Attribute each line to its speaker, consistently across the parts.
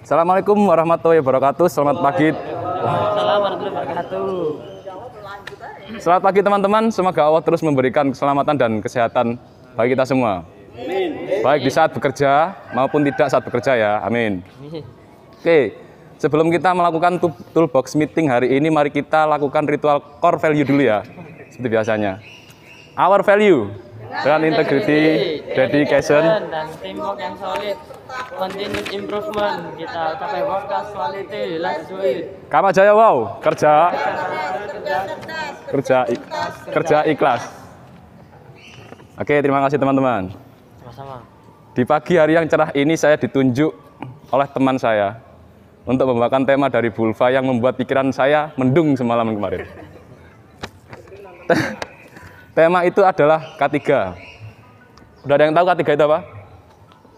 Speaker 1: Assalamualaikum warahmatullahi wabarakatuh. Selamat pagi.
Speaker 2: Assalamualaikum warahmatullahi wabarakatuh.
Speaker 1: Selamat pagi teman-teman. Semoga Allah terus memberikan keselamatan dan kesehatan bagi kita semua. Baik di saat bekerja maupun tidak saat bekerja ya. Amin. Oke, sebelum kita melakukan toolbox meeting hari ini, mari kita lakukan ritual core value dulu ya. Seperti biasanya. Our value dengan integrity, dedication,
Speaker 2: dan teamwork yang solid, continuous improvement, kita capai workers quality, life suite.
Speaker 1: Kama Jaya wow, kerja ikhlas. Oke, terima kasih teman-teman.
Speaker 2: Sama-sama.
Speaker 1: Di pagi hari yang cerah ini saya ditunjuk oleh teman saya untuk membawakan tema dari Bulva yang membuat pikiran saya mendung semalam kemarin. Tema itu adalah K3. Udah ada yang tahu K3 itu apa?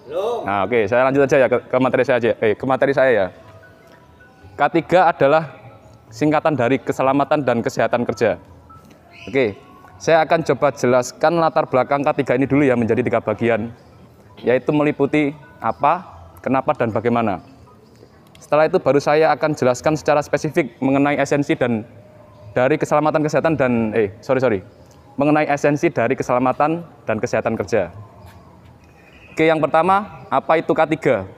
Speaker 1: Belum. Nah, oke, saya lanjut aja ya ke materi saya aja. Ke materi saya ya. K3 adalah singkatan dari keselamatan dan kesehatan kerja. Oke, saya akan coba jelaskan latar belakang K3 ini dulu ya menjadi 3 bagian, yaitu meliputi apa, kenapa, dan bagaimana. Setelah itu baru saya akan jelaskan secara spesifik mengenai esensi dan dari keselamatan kesehatan dan mengenai esensi dari keselamatan dan kesehatan kerja. Oke, yang pertama, apa itu K3?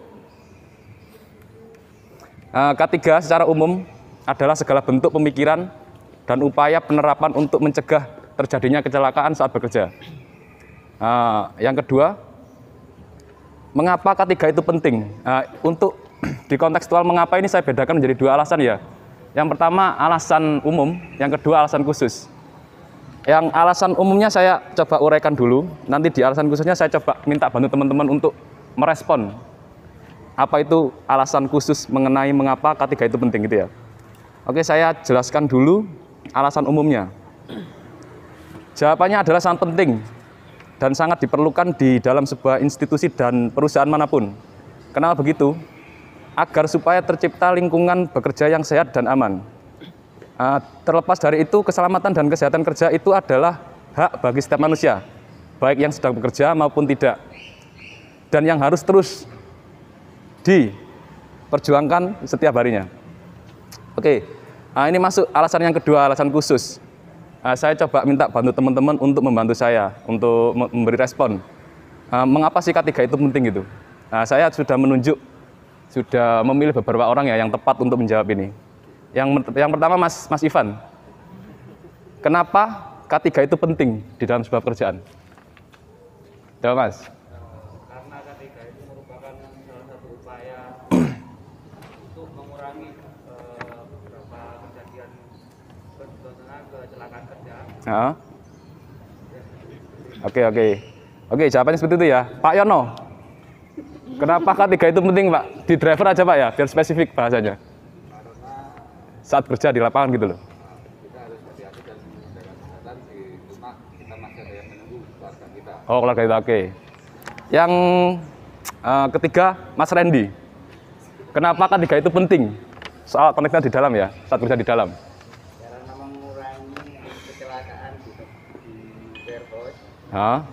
Speaker 1: K3 secara umum adalah segala bentuk pemikiran dan upaya penerapan untuk mencegah terjadinya kecelakaan saat bekerja. Yang kedua, mengapa K3 itu penting? Untuk di kontekstual mengapa ini saya bedakan menjadi 2 alasan ya. Yang pertama alasan umum, yang kedua alasan khusus. Yang alasan umumnya saya coba uraikan dulu, nanti di alasan khususnya saya coba minta bantu teman-teman untuk merespon apa itu alasan khusus mengenai mengapa K3 itu penting gitu ya. Oke, saya jelaskan dulu alasan umumnya. Jawabannya adalah sangat penting dan sangat diperlukan di dalam sebuah institusi dan perusahaan manapun. Kenapa begitu? Agar supaya tercipta lingkungan bekerja yang sehat dan aman. Terlepas dari itu, keselamatan dan kesehatan kerja itu adalah hak bagi setiap manusia, baik yang sedang bekerja maupun tidak, dan yang harus terus diperjuangkan setiap harinya. Oke, ini masuk alasan yang kedua, alasan khusus. Saya coba minta bantu teman-teman untuk membantu saya, untuk memberi respon. Mengapa sih K3 itu penting gitu? Saya sudah memilih beberapa orang ya yang tepat untuk menjawab ini. Yang pertama Mas Ivan. Kenapa K3 itu penting di dalam sebuah pekerjaan? Jawab Mas.
Speaker 3: Karena K3 itu merupakan salah satu upaya untuk mengurangi beberapa kejadian kecelakaan kerja.
Speaker 1: Oke, jawabannya seperti itu ya. Pak Yono. Kenapa K3 itu penting, Pak? Di driver aja, Pak ya, biar spesifik bahasanya. Saat kerja di lapangan gitu loh.
Speaker 3: Kita harus hati-hati dan menjaga kesehatan di rumah, kita masih ada yang menunggu keluarga kita.
Speaker 1: Oh, keluarga kita, oke. Yang ketiga, Mas Randy. Kenapa K3 itu penting? Soal konteksnya di dalam ya, saat kerja di dalam.
Speaker 3: Karena mengurangi kecelakaan di warehouse.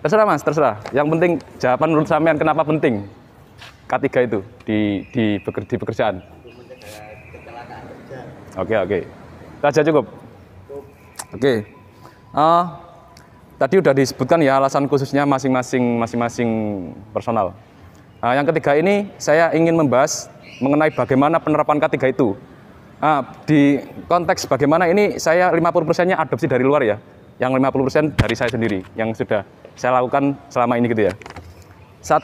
Speaker 1: Terserah Mas, terserah. Yang penting jawaban menurut sampean kenapa penting K3 itu di pekerjaan.
Speaker 3: Untuk mencegah kecelakaan kerja.
Speaker 1: Oke. Itu aja cukup. Oke. Tadi udah disebutkan ya alasan khususnya masing-masing personal. Yang ketiga ini saya ingin membahas mengenai bagaimana penerapan K3 itu. Di konteks bagaimana ini saya 50%-nya adopsi dari luar ya. Yang 50% dari saya sendiri yang sudah saya lakukan selama ini gitu ya. 1,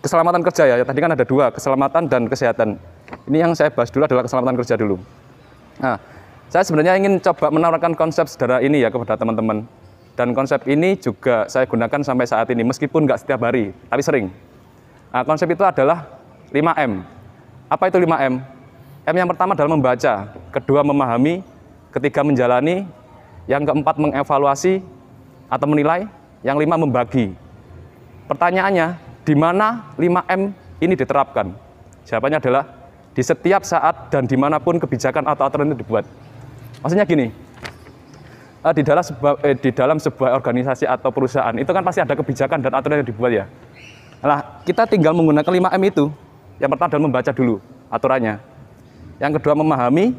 Speaker 1: keselamatan kerja ya. Tadi kan ada 2, keselamatan dan kesehatan. Ini yang saya bahas dulu adalah keselamatan kerja dulu. Saya sebenarnya ingin coba menawarkan konsep sederhana ini ya kepada teman-teman. Dan konsep ini juga saya gunakan sampai saat ini, meskipun nggak setiap hari, tapi sering. Konsep itu adalah 5M. Apa itu 5M? M yang pertama adalah membaca, kedua memahami, ketiga menjalani, yang keempat mengevaluasi atau menilai, yang 5 membagi. Pertanyaannya, di mana 5M ini diterapkan? Jawabannya adalah di setiap saat dan dimanapun kebijakan atau aturan itu dibuat. Maksudnya gini, di dalam sebuah organisasi atau perusahaan itu kan pasti ada kebijakan dan aturan yang dibuat ya. Nah, kita tinggal menggunakan 5M itu. Yang pertama adalah membaca dulu aturannya. Yang kedua memahami.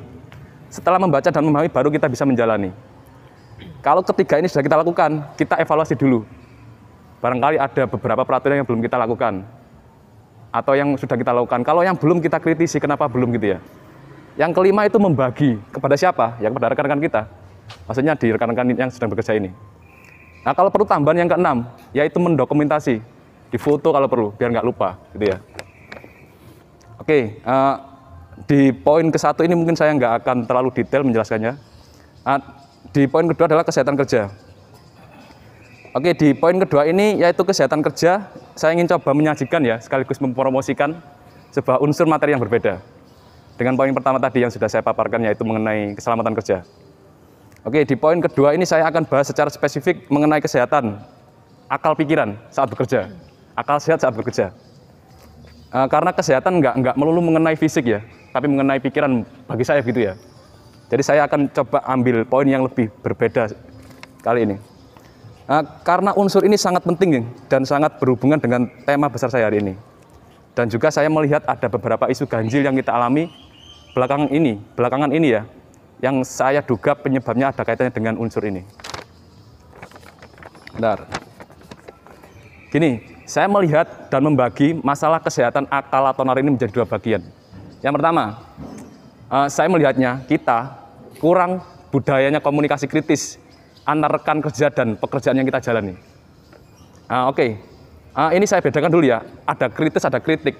Speaker 1: Setelah membaca dan memahami baru kita bisa menjalani. Kalau ketiga ini sudah kita lakukan, kita evaluasi dulu. Barangkali ada beberapa peraturan yang belum kita lakukan atau yang sudah kita lakukan. Kalau yang belum kita kritisi, kenapa belum gitu ya. Yang kelima itu membagi kepada siapa? Ya kepada rekan-rekan kita. Maksudnya di rekan-rekan yang sedang bekerja ini. Nah, kalau perlu tambahan yang keenam, yaitu mendokumentasi, difoto kalau perlu, biar nggak lupa, gitu ya. Oke, di poin ke-1 ini mungkin saya nggak akan terlalu detail menjelaskannya. Di poin kedua adalah kesehatan kerja. Oke, di poin kedua ini yaitu kesehatan kerja, saya ingin coba menyajikan ya, sekaligus mempromosikan sebuah unsur materi yang berbeda. Dengan poin pertama tadi yang sudah saya paparkan, yaitu mengenai keselamatan kerja. Oke, di poin kedua ini saya akan bahas secara spesifik mengenai kesehatan akal pikiran saat bekerja, akal sehat saat bekerja. Karena kesehatan nggak melulu mengenai fisik ya, tapi mengenai pikiran bagi saya gitu ya. Jadi saya akan coba ambil poin yang lebih berbeda kali ini. Karena unsur ini sangat penting dan sangat berhubungan dengan tema besar saya hari ini. Dan juga saya melihat ada beberapa isu ganjil yang kita alami belakangan ini ya, yang saya duga penyebabnya ada kaitannya dengan unsur ini. Bentar. Gini, saya melihat dan membagi masalah kesehatan akal atau nalar ini menjadi dua bagian. Yang pertama, saya melihatnya kita kurang budayanya komunikasi kritis antar rekan kerja dan pekerjaan yang kita jalani. Oke. Ini saya bedakan dulu ya, ada kritis, ada kritik.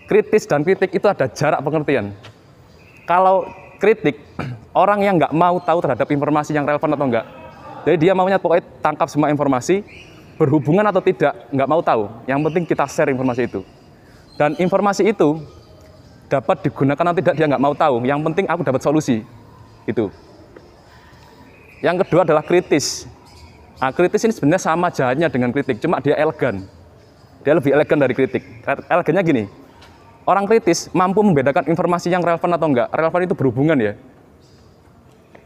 Speaker 1: Kritis dan kritik itu ada jarak pengertian. Kalau kritik, orang yang nggak mau tahu terhadap informasi yang relevan atau enggak. Jadi dia maunya pokoknya tangkap semua informasi, berhubungan atau tidak, nggak mau tahu. Yang penting kita share informasi itu. Dan informasi itu dapat digunakan atau tidak, dia nggak mau tahu. Yang penting aku dapat solusi. Itu. Yang kedua adalah kritis. Kritis ini sebenarnya sama jahatnya dengan kritik, cuma dia elegan. Dia lebih elegan dari kritik. Elegannya gini, orang kritis mampu membedakan informasi yang relevan atau enggak. Relevan itu berhubungan ya.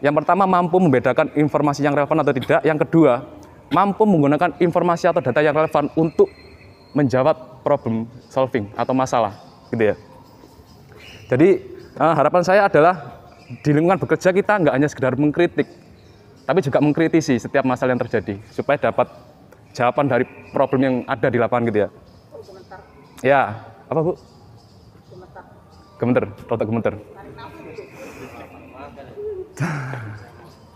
Speaker 1: Yang pertama mampu membedakan informasi yang relevan atau tidak. Yang kedua, mampu menggunakan informasi atau data yang relevan untuk menjawab problem solving atau masalah, gitu ya. Jadi harapan saya adalah di lingkungan bekerja kita nggak hanya sekedar mengkritik, tapi juga mengkritisi setiap masalah yang terjadi supaya dapat jawaban dari problem yang ada di lapangan gitu ya. Ya, apa Bu? Gemeter, rotok gemeter.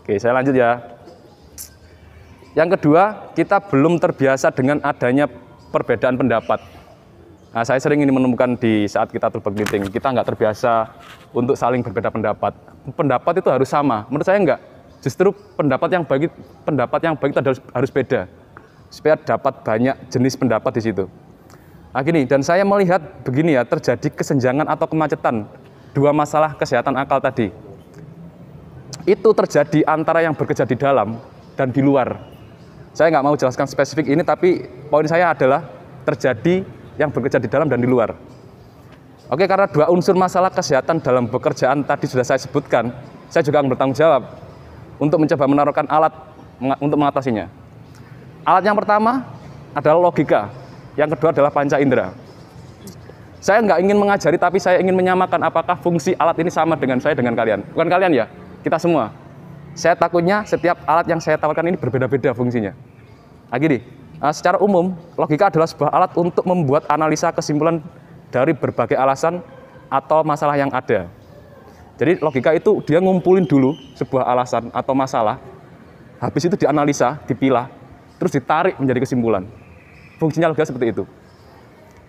Speaker 1: Oke, saya lanjut ya. Yang kedua, kita belum terbiasa dengan adanya perbedaan pendapat. Nah, saya sering ini menemukan di saat kita terlibat meeting, kita nggak terbiasa untuk saling berbeda pendapat. Pendapat itu harus sama. Menurut saya enggak. Justru pendapat yang baik itu harus beda, supaya dapat banyak jenis pendapat di situ. Nah, gini, dan saya melihat begini ya, terjadi kesenjangan atau kemacetan dua masalah kesehatan akal tadi. Itu terjadi antara yang bekerja di dalam dan di luar. Saya nggak mau jelaskan spesifik ini, tapi poin saya adalah terjadi yang bekerja di dalam dan di luar. Oke, karena dua unsur masalah kesehatan dalam pekerjaan tadi sudah saya sebutkan, saya juga akan bertanggung jawab untuk mencoba menaruhkan alat untuk mengatasinya. Alat yang pertama adalah logika, yang kedua adalah panca indera. Saya nggak ingin mengajari, tapi saya ingin menyamakan apakah fungsi alat ini sama dengan saya, dengan kalian. Bukan kalian ya, kita semua. Saya takutnya setiap alat yang saya tawarkan ini berbeda-beda fungsinya. Nah, gini, secara umum, logika adalah sebuah alat untuk membuat analisa kesimpulan dari berbagai alasan atau masalah yang ada. Jadi logika itu dia ngumpulin dulu sebuah alasan atau masalah, habis itu dianalisa, dipilah, terus ditarik menjadi kesimpulan. Fungsinya logika seperti itu.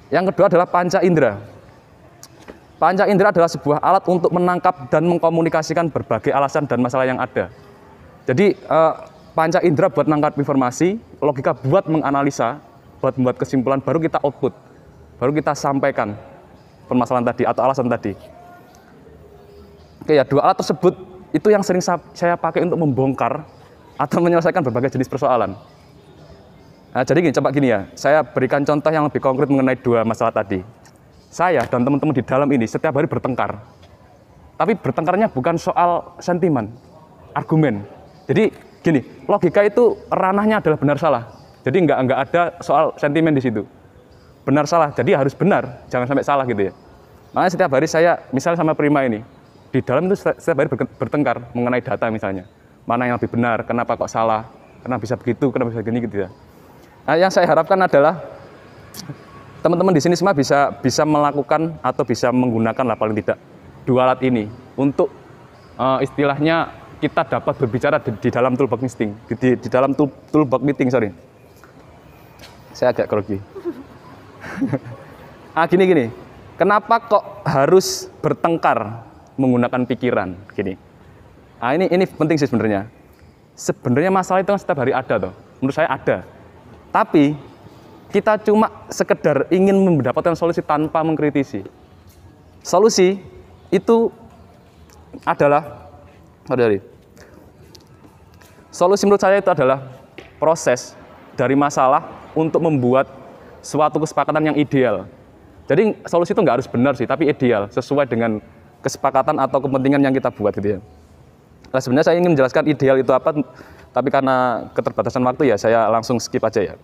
Speaker 1: Yang kedua adalah panca indera. Panca indera adalah sebuah alat untuk menangkap dan mengkomunikasikan berbagai alasan dan masalah yang ada. Jadi panca indera buat menangkap informasi, logika buat menganalisa, buat membuat kesimpulan, baru kita output, baru kita sampaikan permasalahan tadi atau alasan tadi. Oke ya, dua alat tersebut itu yang sering saya pakai untuk membongkar atau menyelesaikan berbagai jenis persoalan. Nah, jadi gini, coba gini ya, saya berikan contoh yang lebih konkret mengenai dua masalah tadi. Saya dan teman-teman di dalam ini setiap hari bertengkar. Tapi bertengkarnya bukan soal sentimen, argumen. Jadi Gini, logika itu ranahnya adalah benar salah. Jadi nggak ada soal sentimen di situ. Benar salah, jadi harus benar, jangan sampai salah gitu ya. Makanya setiap hari saya, misalnya sama Prima ini, di dalam itu setiap hari bertengkar mengenai data misalnya. Mana yang lebih benar, kenapa kok salah, kenapa bisa begitu, kenapa bisa gini gitu ya. Nah, yang saya harapkan adalah teman-teman di sini semua bisa melakukan atau bisa menggunakan lah paling tidak dua alat ini untuk istilahnya kita dapat berbicara di dalam toolbox meeting, di dalam toolbox meeting, sorry. Saya agak grogi. Gini. Kenapa kok harus bertengkar menggunakan pikiran? Gini. Ini penting sih sebenarnya. Sebenarnya masalah itu kan setiap hari ada toh. Menurut saya ada. Tapi kita cuma sekedar ingin mendapatkan solusi tanpa mengkritisi. Solusi itu adalah solusi menurut saya itu adalah proses dari masalah untuk membuat suatu kesepakatan yang ideal. Jadi solusi itu nggak harus benar sih, tapi ideal, sesuai dengan kesepakatan atau kepentingan yang kita buat gitu ya. Nah, sebenarnya saya ingin menjelaskan ideal itu apa, tapi karena keterbatasan waktu ya saya langsung skip aja ya.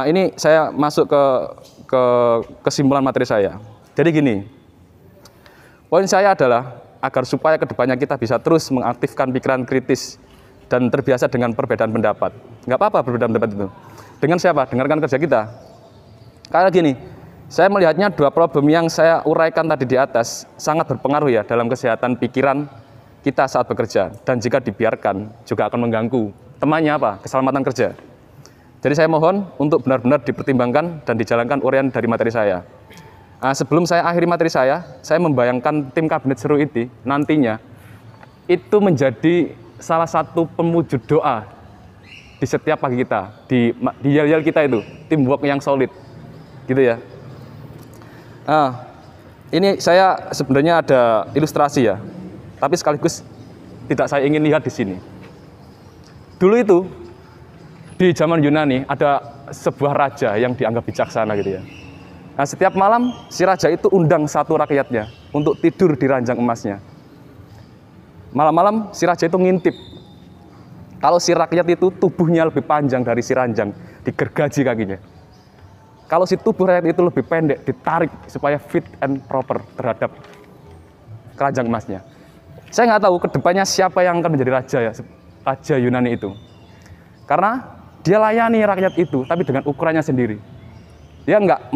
Speaker 1: Ini saya masuk ke kesimpulan materi saya. Jadi gini, poin saya adalah agar supaya kedepannya kita bisa terus mengaktifkan pikiran kritis dan terbiasa dengan perbedaan pendapat. Nggak apa-apa perbedaan pendapat itu. Dengan siapa? Dengan rekan kerja kita. Kayak gini, saya melihatnya dua problem yang saya uraikan tadi di atas sangat berpengaruh ya dalam kesehatan pikiran kita saat bekerja. Dan jika dibiarkan juga akan mengganggu temannya apa? Keselamatan kerja. Jadi saya mohon untuk benar-benar dipertimbangkan dan dijalankan uraian dari materi saya. Sebelum saya akhiri materi saya membayangkan tim kabinet seru ini nantinya itu menjadi salah satu pemujud doa di setiap pagi kita, di yel-yel kita itu, teamwork yang solid, gitu ya. Ini saya sebenarnya ada ilustrasi ya, tapi sekaligus tidak saya ingin lihat di sini. Dulu itu di zaman Yunani ada sebuah raja yang dianggap bijaksana gitu ya. Nah, setiap malam si raja itu undang satu rakyatnya untuk tidur di ranjang emasnya. Malam-malam si raja itu ngintip. Kalau si rakyat itu tubuhnya lebih panjang dari si ranjang, digergaji kakinya. Kalau si tubuh rakyat itu lebih pendek, ditarik supaya fit and proper terhadap keranjang emasnya. Saya nggak tahu kedepannya siapa yang akan menjadi raja ya, raja Yunani itu. Karena dia layani rakyat itu, tapi dengan ukurannya sendiri. Dia nggak